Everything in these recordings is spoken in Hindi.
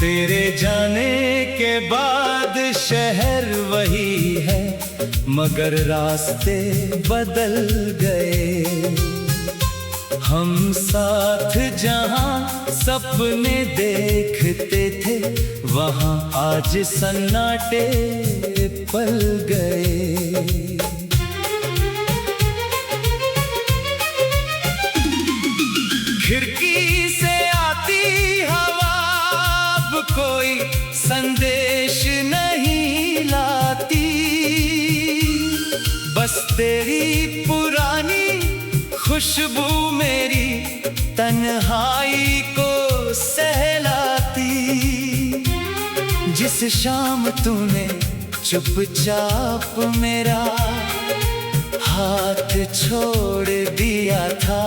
तेरे जाने के बाद शहर वही है, मगर रास्ते बदल गए। हम साथ जहां सपने देखते थे, वहां आज सन्नाटे पल गए। खिड़की से आती हवा अब कोई संदेश नहीं लाती, बस तेरी पुरानी खुशबू मेरी तन्हाई को सहलाती। जिस शाम तूने चुपचाप मेरा हाथ छोड़ दिया था,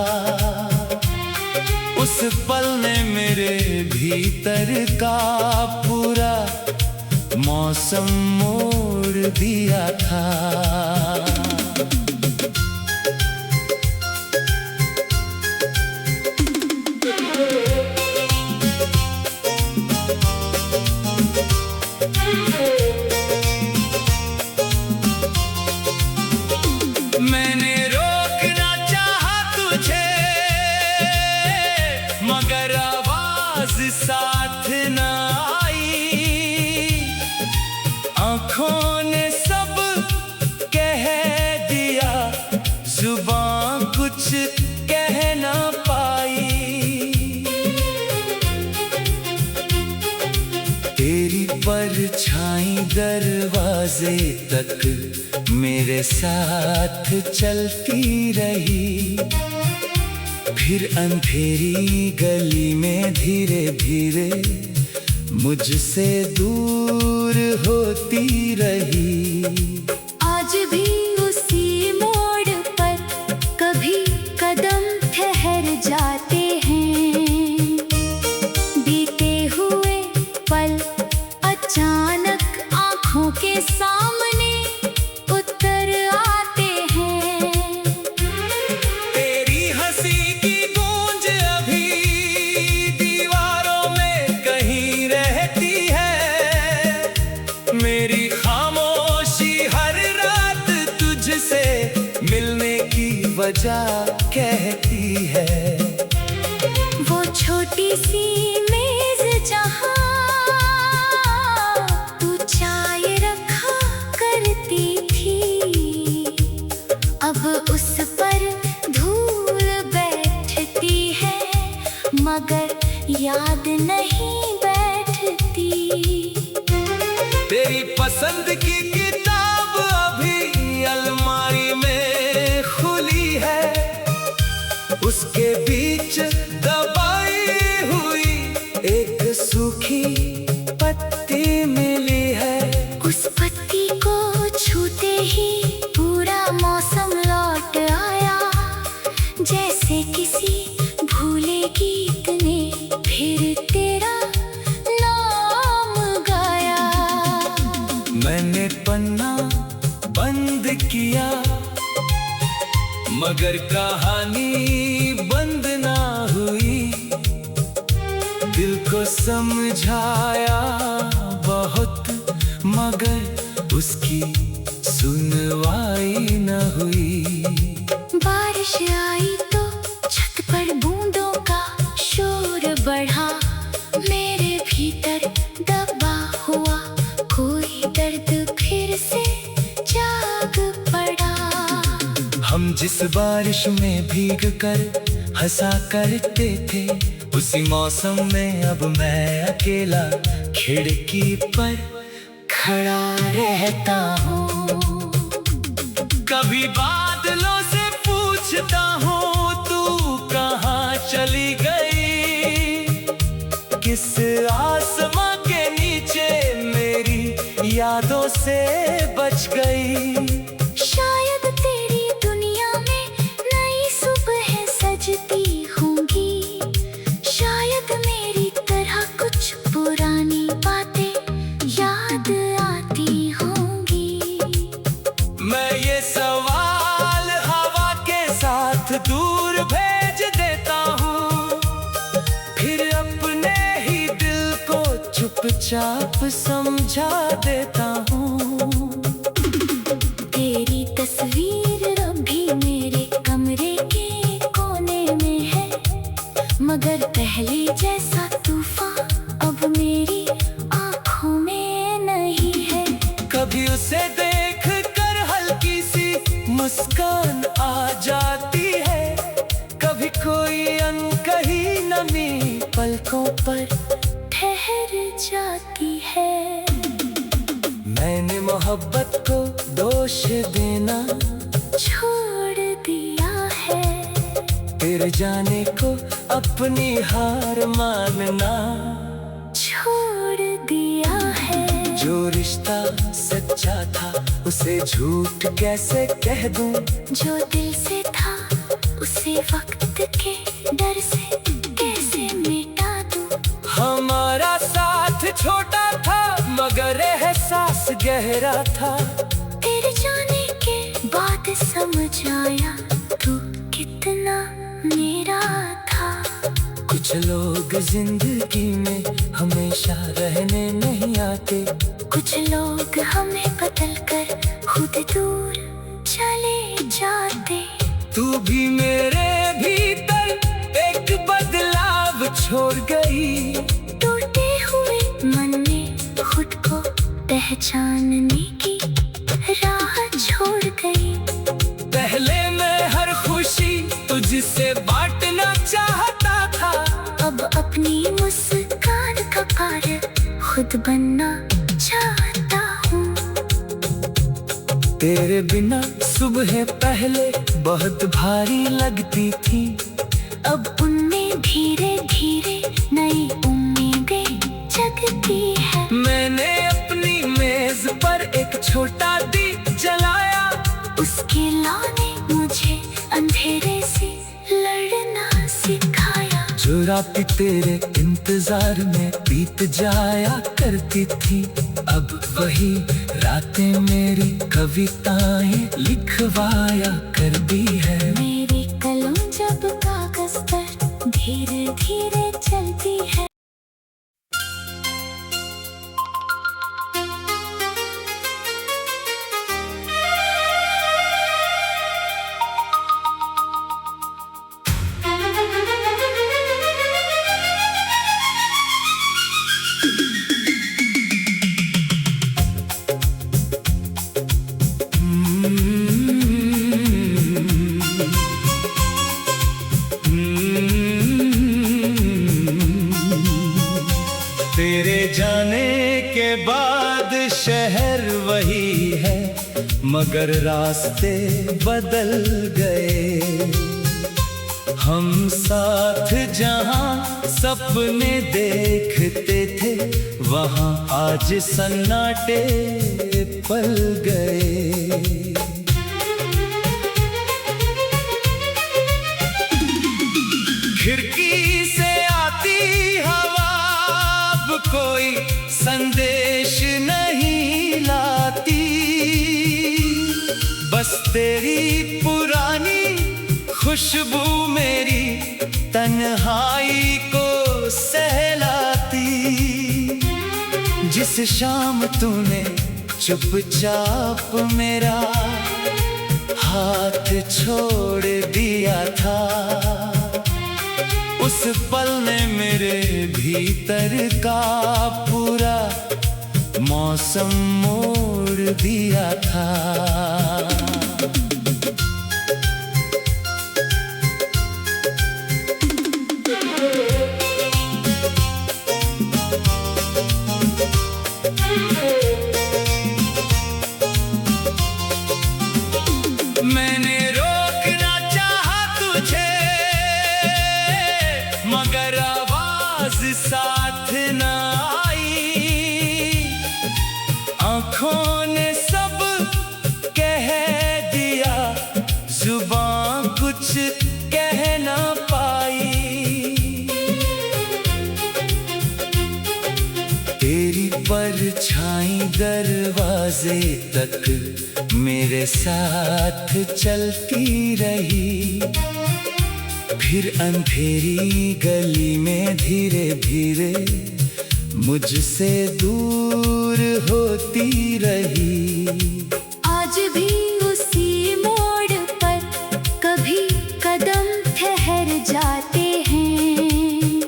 उस पल ने मेरे भीतर का पूरा मौसम मोड़ दिया था। मैंने रोकना चाहा तुझे, मगर आवाज साथ न आई। आँखों ने सब कह दिया, जुबान कुछ कह ना पाई। तेरी परछाई दरवाजे तक मेरे साथ चलती रही, फिर अंधेरी गली में धीरे धीरे मुझसे दूर होती रही। आज भी उसी मोड़ पर कभी कदम ठहर जाते हैं, बीते हुए पल अचानक आँखों के सामने उतर आते हैं। तेरी हंसी की गूंज अभी दीवारों में कहीं रहती है, मेरी खामोशी हर रात तुझसे मिलने की वजह कहती है। वो छोटी सी मेज जहाँ तू चाय रखा करती थी, अब उस पर धूल बैठती है, मगर याद नहीं बैठती। तेरी पसंद की किताब अभी अलमारी में खुली है, उसके बीच दबाई हुई एक सूखी पत्ती मिली है। उस पत्ती को छूते ही पूरा मौसम लौट आया, जैसे किसी भूले गीत ने फिर तेरा नाम गाया। मैंने पन्ना बंद किया, मगर कहानी बंद ना हुई। दिल को समझाया बहुत, मगर उसकी सुनवाई न हुई। बारिश आई तो छत पर बूंदों का शोर बढ़ा, मेरे भीतर दबा हुआ कोई दर्द फिर से जाग पड़ा। हम जिस बारिश में भीग कर हंसा करते थे, उसी मौसम में अब मैं अकेला खिड़की पर खड़ा रहता हूँ। कभी बादलों से पूछता हूँ, तू कहाँ चली गई? किस आसमां के नीचे मेरी यादों से बच गई? शायद तेरी दुनिया में नई सुबह सजती होंगी, शायद मेरी तरह कुछ पुरानी बातें याद आती होंगी। मैं ये सवाल हवा के साथ दूर भेज देता हूँ, फिर अपने ही दिल को चुप चुपचाप समझा देता हूँ। तेरी तस्वीर अभी मेरे कमरे के कोने में है, मगर पहले जैसा तूफान अब मेरी आँखों में नहीं है। कभी उसे देख कर हल्की सी मुस्कान आ जाती है, कभी कोई अनकही नमी पलकों पर ठहर जाती है। मैंने मोहब्बत को दोष देना छोड़ दिया है, तेरे जाने को अपनी हार मानना छोड़ दिया है। जो रिश्ता सच्चा था उसे झूठ कैसे कह दूं, जो दिल से था उसे वक्त के डर से कैसे मिटा दूं। हमारा साथ छोटा था मगर एहसास गहरा था, तेरे जाने के बाद समझ आया तू कितना मेरा था। कुछ लोग जिंदगी में हमेशा रहने नहीं आते, कुछ लोग हमें बदल कर खुद दूर चले जाते। तू भी मेरे भीतर एक बदलाव छोड़ गई, टूटे हुए मन में खुद को पहचानने की राह छोड़ गई। पहले मैं हर खुशी तुझसे बांटना चाहता था, अब अपनी मुस्कान का पार खुद बनना चाहता हूँ। तेरे बिना सुबह पहले बहुत भारी लगती थी, अब उनमें धीरे धीरे नई उम्मीदें जगती है। मैंने अपनी मेज पर एक छोटा दीप जलाया, उसके लौ ने मुझे अंधेरे से लड़ना सिखाया। जो रात तेरे इंतजार में बीत जाया करती थी, अब वही रातें मेरी कविताएं लिखवाया करती है। मेरी कलम जब कागज पर धीरे धीरे चलती है। तेरे जाने के बाद शहर वही है मगर रास्ते बदल गए। हम साथ जहां सपने देखते थे वहां आज सन्नाटे पल गए। खिड़की से आती हवा अब कोई संदेश नहीं लाती, बस तेरी पुरानी खुशबू मेरी तन्हाई को सहलाती। जिस शाम तूने चुपचाप मेरा हाथ छोड़ दिया था, उस पल ने मेरे भीतर का पूरा मौसम मोड़ दिया था। मैंने रोकना चाहा तुझे मगर आवाज साथ न आई। आँखों ने सब कह दिया, जुबान कुछ कह ना पाई। तेरी परछाई दरवाजे तक मेरे साथ चलती रही, फिर अंधेरी गली में धीरे धीरे मुझसे दूर होती रही। आज भी उसी मोड़ पर कभी कदम ठहर जाते हैं।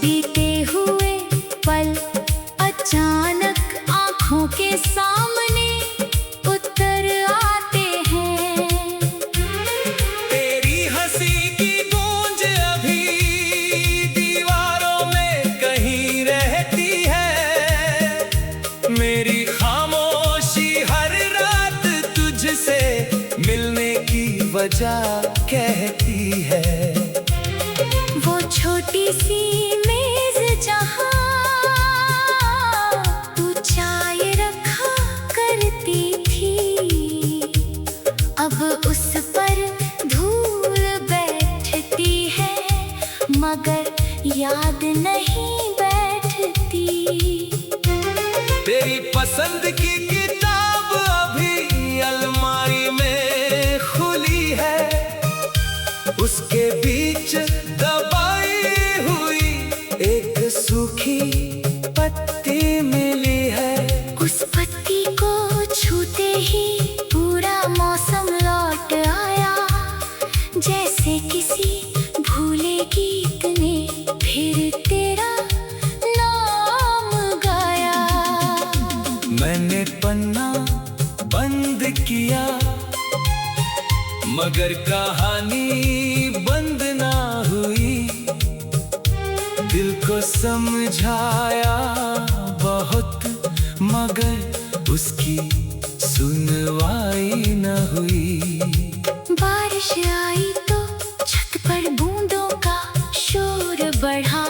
बीते हुए पल अचानक आंखों के सामने उतर आते हैं। तेरी हंसी की गूंज अभी दीवारों में कहीं रहती है। मेरी खामोशी हर रात तुझसे मिलने की वजह कहती है। वो छोटी सी मेज जहाँ तू चाय रखा करती थी, अब उस पर धूल बैठती है, मगर याद नहीं बैठती। तेरी पसंद की किताब अभी अलमारी में खुली है। उसके बीच दबाई हुई एक सूखी पत्ती मिली है। उस पत्ती को छूते ही पूरा मौसम लौट आया, जैसे किसी भूले गीत ने फिर तेरा नाम गाया। मैंने पन्ना बंद किया, मगर कहानी बंद ना हुई। दिल को समझाया बहुत, मगर उसकी सुनवाई न हुई। बारिश आई तो छत पर बूंदों का शोर बढ़ा,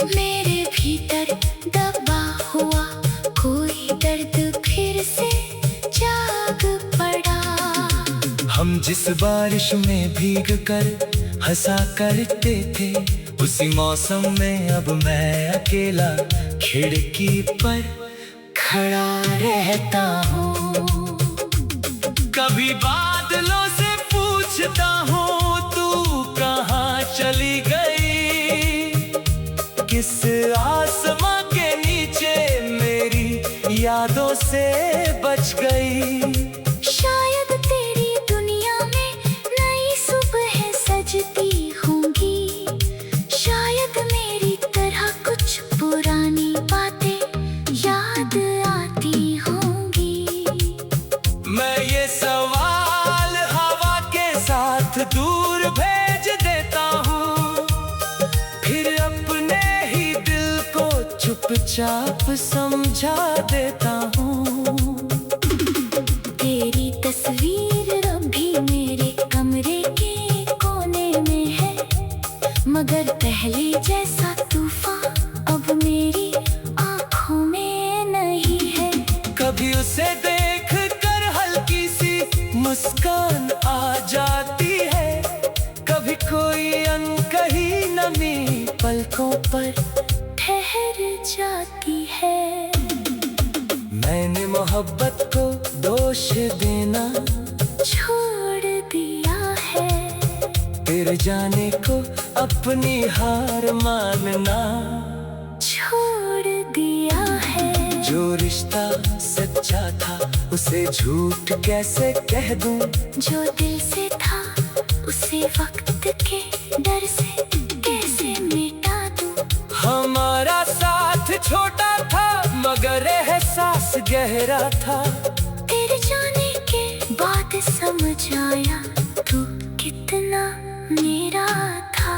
मेरे भीतर दबा हुआ कोई दर्द फिर से जाग पड़ा। हम जिस बारिश में भीग कर हंसा करते थे, उसी मौसम में अब मैं अकेला खिड़की पर खड़ा रहता हूँ। कभी बादलों से पूछता हूँ तू कहाँ चली गई। किस आसमां के नीचे मेरी यादों से बच गई। शायद तेरी दुनिया में नई सुबह सजती होंगी, शायद मेरी तरह कुछ पुरानी बातें याद आती होंगी। मैं ये सवाल हवा के साथ दूर भेज देता हूँ, फिर अपने ही दिल को चुपचाप समझा देता हूँ। तेरी तस्वीर अभी मेरे कमरे के कोने में है, मगर पहले जैसा तूफान अब मेरी आंखों में नहीं है। कभी उसे देख कर हल्की सी मुस्कान आ जाती है, कभी कोई अनकही नमी पलकों पर ठहर जाती है। मैंने मोहब्बत को दोष देना छोड़ दिया है, तेरे जाने को अपनी हार मानना छोड़ दिया है। जो रिश्ता सच्चा था उसे झूठ कैसे कह दूं। जो दिल से था उसे वक्त के डर से कैसे मिटा दूं। हमारा साथ छोटा था मगर एहसास गहरा था। तेरे जाने के बाद समझ आया तू कितना मेरा था।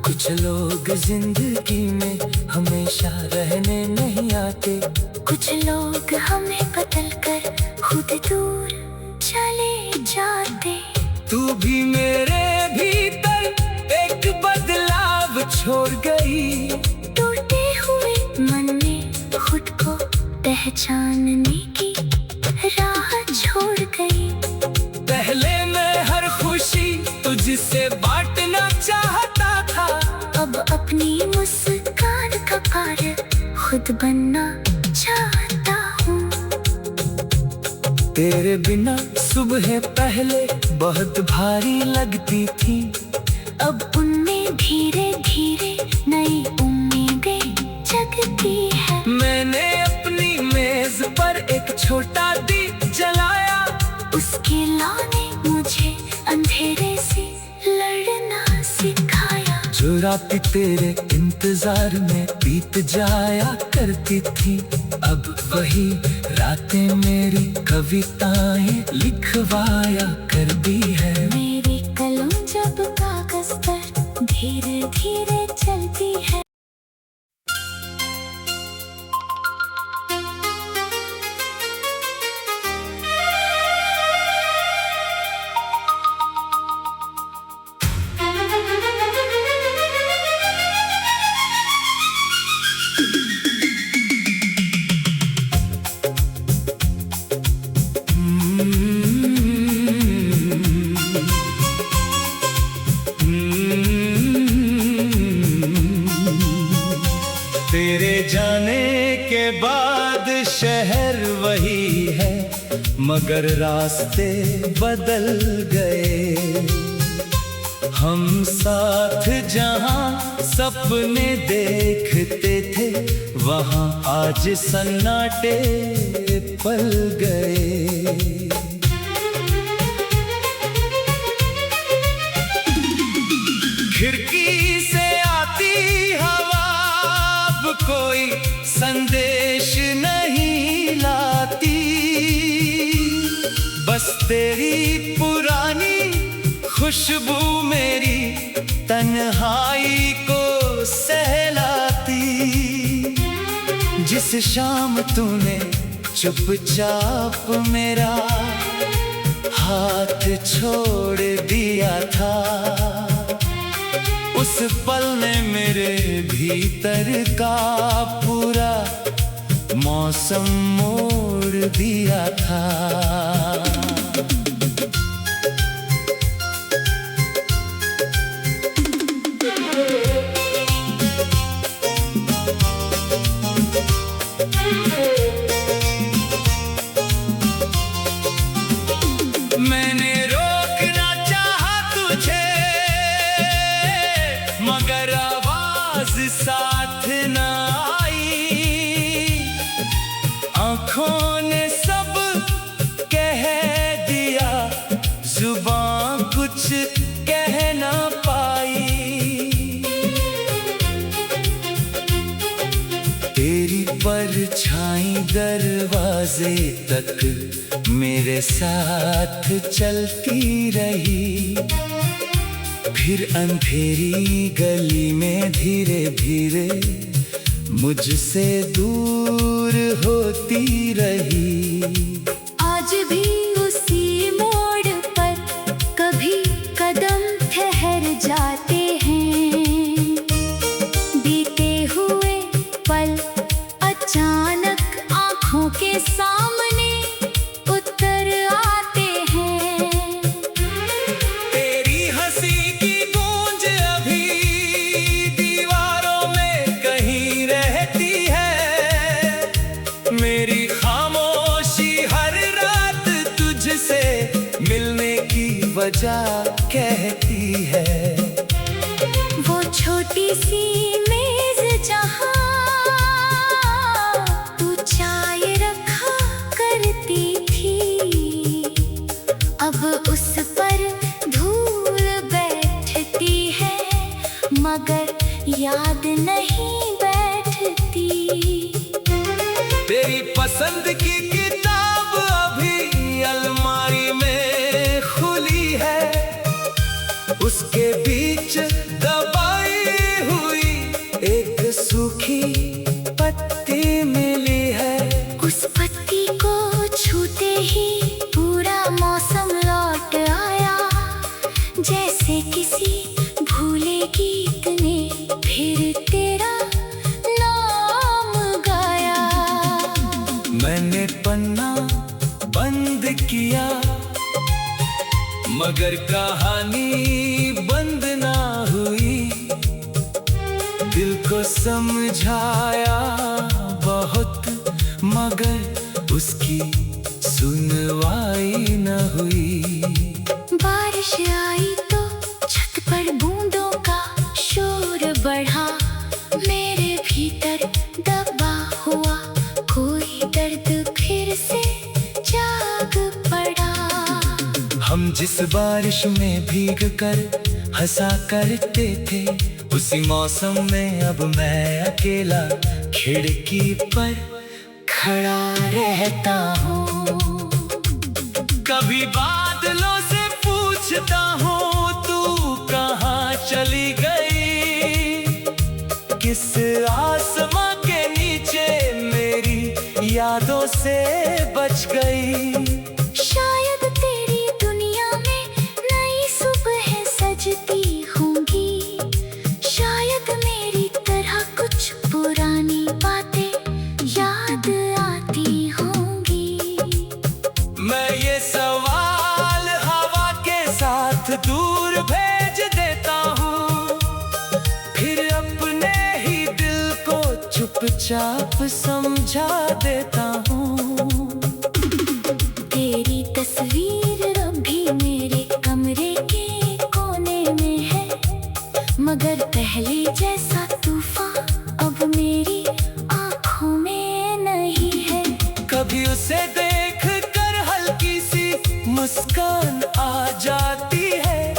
कुछ लोग जिंदगी में हमेशा रहने नहीं आते, कुछ लोग हमें बदल कर खुद दूर चले जाते। तू भी मेरे भीतर एक बदलाव छोड़ गई। टूटे हुए मन में खुद को पहचानने की राह छोड़ गई। पहले मैं हर खुशी तुझसे बांटना चाहता था, अब अपनी मुस्कान का कारण खुद बनना चाहता हूँ। तेरे बिना सुबह पहले बहुत भारी लगती थी, अब उनमें धीरे धीरे नई उम्मीदें जगती है। मैंने अपनी मेज पर एक छोटा दीप जलाया, उसके लाने मुझे अंधेरे से लड़ना सिखाया। जो रातें तेरे इंतजार में बीत जाया करती थी, अब वही रातें मेरी कविताएं लिखवाया करती है। मेरी कलम जब कागज पर धीरे धीरे चलती है। तेरे जाने के बाद शहर वही है, मगर रास्ते बदल गए। हम साथ जहां सपने देखते थे, वहां आज सन्नाटे पल गए। खिड़की से आती हवा अब कोई संदेश नहीं लाती, बस तेरी पुरानी खुशबू मेरी तन्हाई को सहलाती। जिस शाम तूने चुपचाप मेरा हाथ छोड़ दिया था, उस पल ने मेरे भीतर का पूरा मौसम मोड़ दिया था। मैंने रोकना चाहा तुझे, मगर आवाज साथ न आई। आँखों ने सब कह दिया, जुबान कुछ कह ना पाई। तेरी परछाई दरवाजे तक मेरे साथ चलती रही, फिर अंधेरी गली में धीरे धीरे मुझसे दूर होती रही। आज भी उसी मोड़ पर कभी कदम ठहर जाते हैं। बीते हुए पल अचानक आँखों के सामने उतर आते हैं। तेरी हंसी की गूंज अभी दीवारों में कहीं रहती है। मेरी खामोशी हर रात तुझसे मिलने की वजह कहती है। वो छोटी सी मेज जहाँ तू चाय रखा करती थी, अब उस पर धूल बैठती है, मगर याद नहीं बैठती। तेरी पसंद की किताब अभी अलमारी में खुली है, उसके बीच दबाई हुई एक सूखी पत्ती मिली है। उस पत्ती को छूते ही पूरा मौसम लौट आया, जैसे किसी भूले गीत ने फिर तेरा नाम गाया। मैंने पन्ना बंद किया, मगर कहानी बंद ना हुई। दिल को समझाया बहुत, मगर उसकी सुनवाई न हुई। बारिश आई तो छत पर बूंदों का शोर बढ़ा, मेरे भीतर जिस बारिश में भीग कर हंसा करते थे, उसी मौसम में अब मैं अकेला खिड़की पर खड़ा रहता हूँ। कभी बादलों से पूछता हूँ तू कहाँ चली गई, किस आसमां के नीचे मेरी यादों से बच गई। शायद तेरी दुनिया में नई सुबह सजती होंगी, शायद मेरी तरह कुछ पुरानी बातें याद आती होंगी। मैं ये सवाल हवा के साथ दूर भेज देता हूँ, फिर अपने ही दिल को चुपचाप समझा देता हूँ। तेरी तस्वीर अभी मेरे कमरे के कोने में है, मगर पहले जैसा तूफान अब मेरी आँखों में नहीं है। कभी उसे देख कर हल्की सी मुस्कान आ जाती है,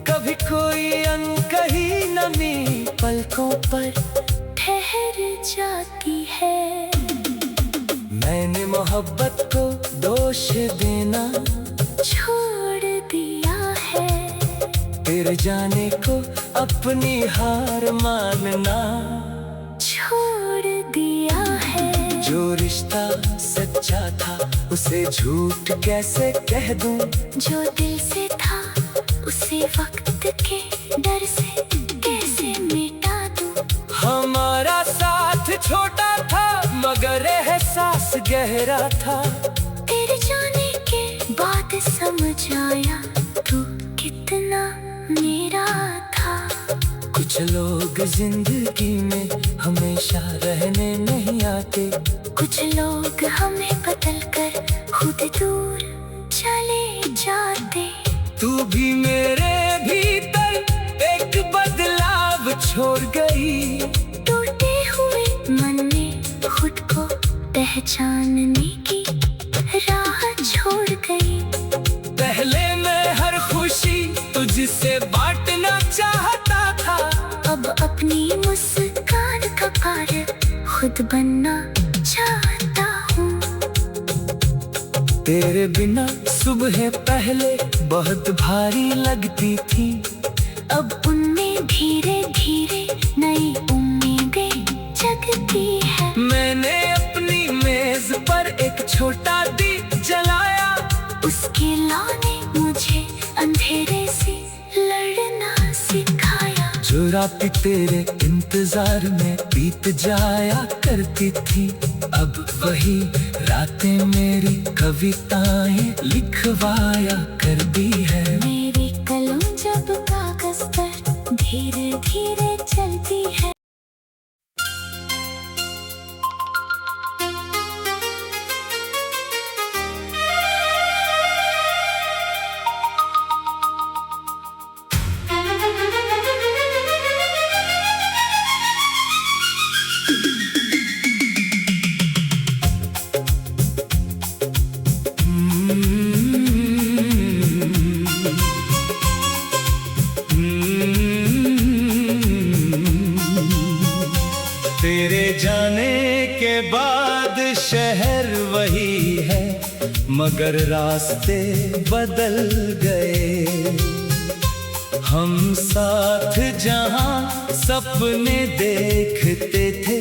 कभी कोई अनकही नमी पलकों पर ठहर जाती है। मैंने मोहब्बत को दोष देना छोड़ दिया है, तेरे जाने को अपनी हार मानना छोड़ दिया है। जो रिश्ता सच्चा था उसे झूठ कैसे कह दूं, जो दिल से था उसे वक्त के डर से कैसे मिटा दूं। हमारा साथ छोटा था मगर एहसास गहरा था, तेरे जाने के बाद समझ आया तू कितना मेरा था। कुछ लोग जिंदगी में हमेशा रहने नहीं आते, कुछ लोग हमें बदल कर खुद दूर चले जाते। तू भी मेरे भीतर एक बदलाव छोड़ गई, टूटे हुए मन में खुद को पहचानने की राह छोड़ गई। पहले मैं हर खुशी तुझसे बांटना चाहता था, अब अपनी मुस्कान का कारण खुद बनना चाहता हूँ। तेरे बिना सुबह पहले बहुत भारी लगती थी, अब उनमें धीरे धीरे नई उम्मीदें जगती है। मैंने अपनी मेज पर एक छोटा दीप जलाया, उसके लौने मुझे अंधेरे से लड़ना सिखाया। जो रातें तेरे इंतजार में बीत जाया करती थी, अब वही रातें मेरी कविताएं लिखवाया करती है। मेरी कलम जब कागज पर धीरे धीरे चलती है। तेरे जाने के बाद शहर वही है, मगर रास्ते बदल गए। हम साथ जहां सपने देखते थे,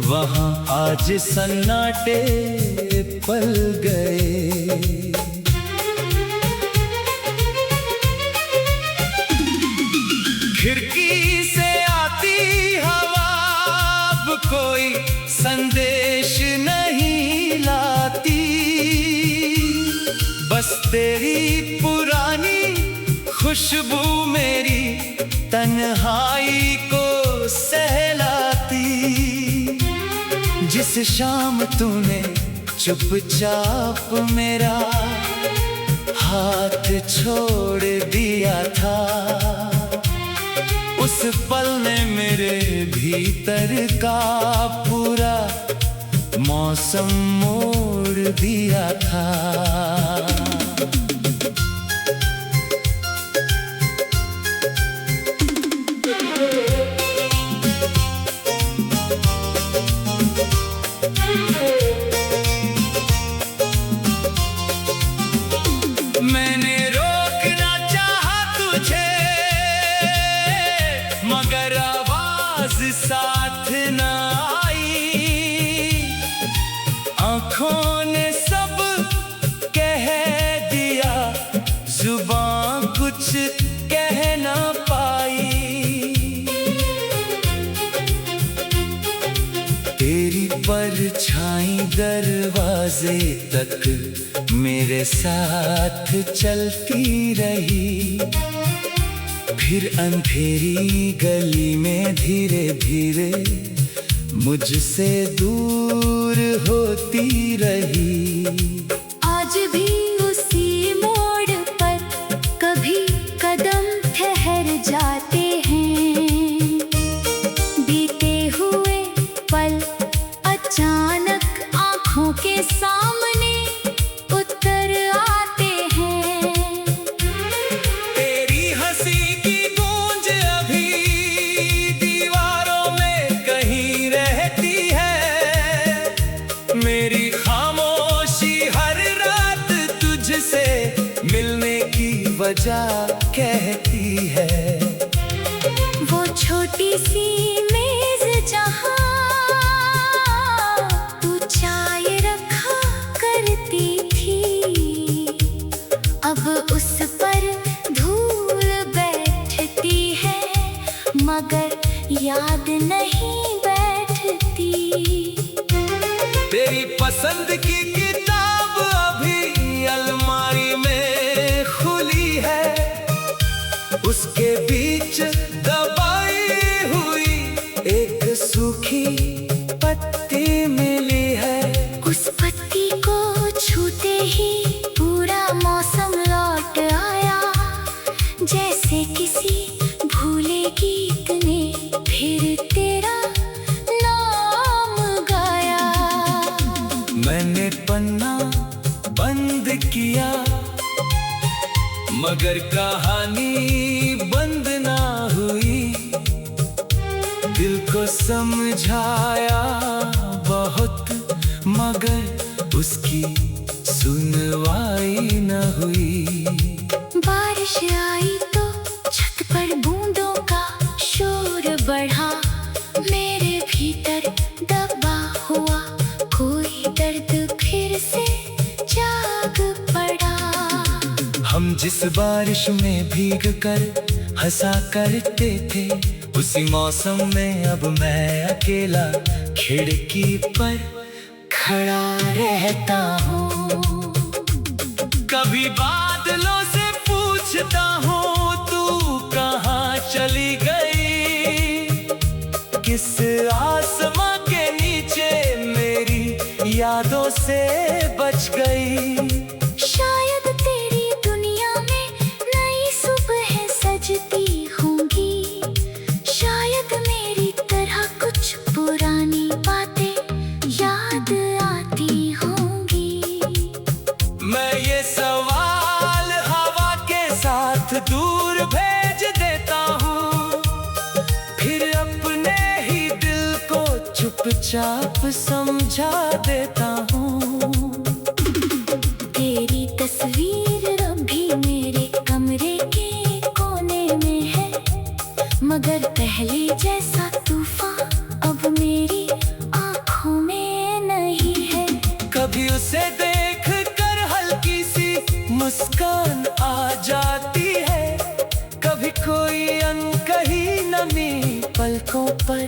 वहां आज सन्नाटे पल गए। खिड़की से आती हवा अब कोई संदेश नहीं लाती, बस तेरी पुरानी खुशबू मेरी तन्हाई को सहलाती। जिस शाम तूने चुपचाप मेरा हाथ छोड़ दिया था, उस पल ने मेरे भीतर का पूरा मौसम मोड़ दिया था। मैंने रोकना चाहा तुझे, मगर आवाज साथ न आई। आंखों ने सब कह दिया, जुबान कुछ कह ना पाई। तेरी परछाई दरवाजे तक मेरे साथ चलती रही, फिर अंधेरी गली में धीरे धीरे मुझसे दूर होती रही। आज भी उसी मोड़ पर कभी कदम ठहर जाते हैं। बीते हुए पल अचानक आंखों के सामने उतर आते हैं। तेरी हंसी की गूंज अभी दीवारों में कहीं रहती है। मेरी खामोशी हर रात तुझसे मिलने की वजह कहती है। वो छोटी सी मेज जहाँ तू चाय रखा करती थी, अब उस पर धूल बैठती है, मगर याद नहीं बैठती। तेरी पसंद की किताब अभी अलमारी में खुली है, उसके बीच दबाई हुई एक सूखी पत्ती मिली है। उस पत्ती को छूते ही पूरा मौसम लौट आया, जैसे किसी भूले गीत ने फिर तेरा नाम गाया। मैंने पन्ना बंद किया, मगर कहानी बंद ना हुई। दिल को समझाया बहुत, मगर उसकी सुनवाई न हुई। बारिश आई तो छत पर बूंदों का शोर बढ़ा, मेरे भीतर दबा हुआ कोई दर्द फिर से जाग पड़ा। हम जिस बारिश में भीग कर हंसा करते थे, उसी मौसम में अब मैं अकेला खिड़की पर खड़ा रहता हूँ। कभी बादलों से पूछता हूँ तू कहाँ चली गई, किस आसमां के नीचे मेरी यादों से बच गई। शायद तेरी दुनिया में नई सुबह सजती होंगी, शायद मेरी तरह कुछ पुरानी बातें याद आती होंगी। मैं ये सवाल हवा के साथ दूर भेज देता हूँ, फिर अपने ही दिल को चुपचाप समझा देता हूँ। तेरी तस्वीर अभी मेरे कमरे के कोने में है, मगर पहले जैसा तूफान अब मेरी आंखों में नहीं है। कभी उसे देख कर हल्की सी मुस्कान आ जाती है, कभी कोई अनकही नमी पलकों पर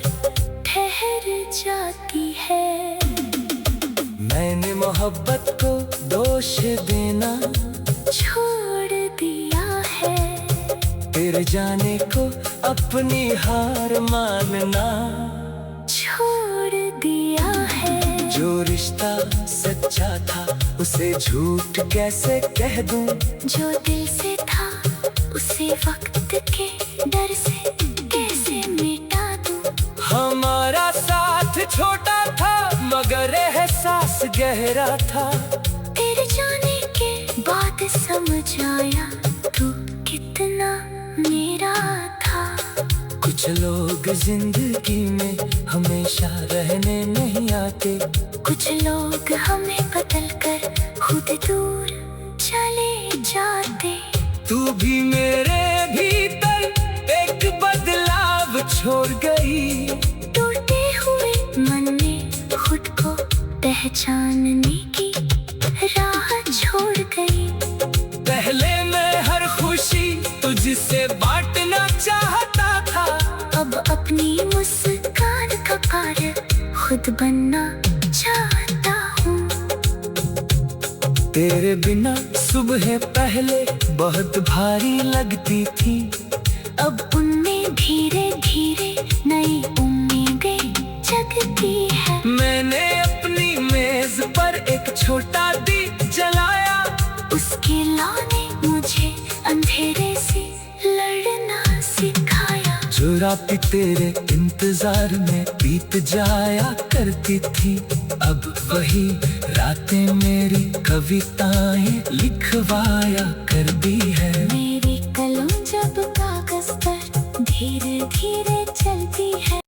ठहर जाती है। मैंने मोहब्बत को दोष देना छोड़ दिया है, तेरे जाने को अपनी हार मानना छोड़ दिया है। जो रिश्ता सच्चा था उसे झूठ कैसे कह दूं, जो दिल से था उसे वक्त के डर से कैसे मिटा दूं। हमारा साथ छोटा था मगर एहसास गहरा था, तेरे जाने के बाद समझ आया तू कितना मेरा था। कुछ कुछ लोग जिंदगी में हमेशा रहने नहीं आते, कुछ लोग हमें बदल कर खुद दूर चले जाते। तू भी मेरे भीतर एक बदलाव छोड़ गई, टूटे हुए मन में खुद को पहचानने की राह छोड़ गई। पहले मैं हर खुशी तुझसे बांटना चाहता था, अब अपनी मुस्कान का कारक खुद बनना चाहता हूँ। तेरे बिना सुबह पहले बहुत भारी लगती थी, अब उनमें धीरे धीरे नई उम्मीदें जगती है। मैंने अपनी मेज पर एक छोटा दीप जलाया, उसके लौने मुझे अंधेरे से लड़ना सिखाया। जो रात तेरे इंतजार में बीत जाया करती थी, अब वही रातें मेरी कविताएं लिखवाया करती है। मेरी कलम जब कागज पर धीरे धीरे चलती है,